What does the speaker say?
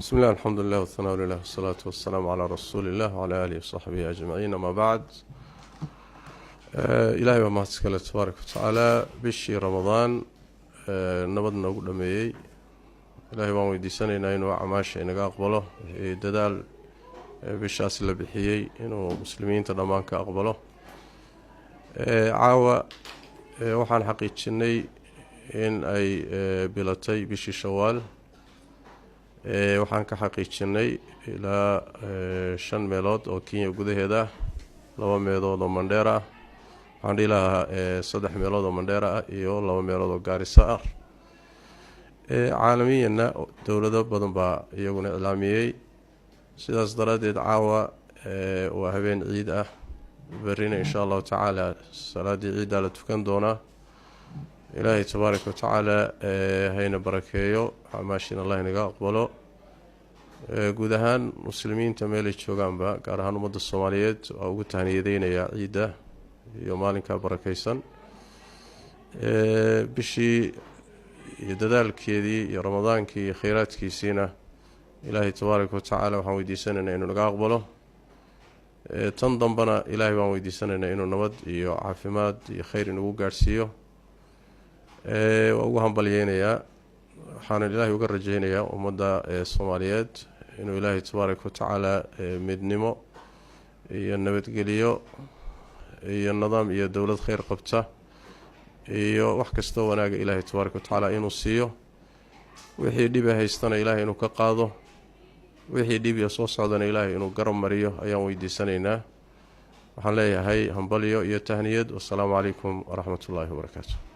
بسم الله الحمد لله والثناء لله والصلاة والسلام على رسول الله وعلى آله وصحبه أجمعين. أما بعد، إلهي وما تسكاله تبارك وتعالى بشي رمضان نبضنا قدمي إلهي وما ويديسانينا إنه عماشي إنه أقبله ددال بالشاس اللي بحيي إنه مسلمين تنمان كأقبله عاوة وحان حقيقتني إن أي بلاتي بشي شوال waxaan ka xaqiijinay ilaa 5 meelood oo Kenya gudaheeda 2 meelood oo Mandera waxaan dhilaha 3 meelood oo Mandera iyo 2 meelood oo Garissa ah caalamiyanna dawlado badan baa iyaguna ilaamiyay sidaas daradeed caawa waa habeen ciid ah barina insha Allah taala salaadii ciid la tukan doona ilaahay tabaaraka wa taala hayna barakeeyo amaashin Allah inaga aqbalo guud ahaan muslimiinta meel ay joogaanba gaar ahaan ummadda Soomaaliyeed oo ugu tahniyadeynaya ciida iyo maalinka barakeysan bishii dadaalkeedii iyo ramadaankii khayraadkiisina ilaahay tabaaraka wa taala waxaan weydiisanaynaa inuu naga aqbalo tan dambana ilaahay waan weydiisanaynaa inuu nabad iyo caafimaad iyo khayr inagu gaarsiiyo ugu hambalyeynaya waxaan ilaahay uga rajaynayaa ummadda Soomaaliyeed inuu ilaahay tabaaraka wa taala midnimo iyo nabadgeliyo iyo nidaam iyo dawlad khayr qabta iyo wax kasta wanaaga ilaahay tabaaraka wa taala inuu siiyo wixii dhib haystana ilaahay inuu ka qaado wixii dhib soo socdana ilaahay inuu garab mariyo ayaan weydiisanaynaa waxaan leeyahay hambalyo iyo tahniyad. Wassalaamu calaykum wa rahmatullaahi wa barakaatuh.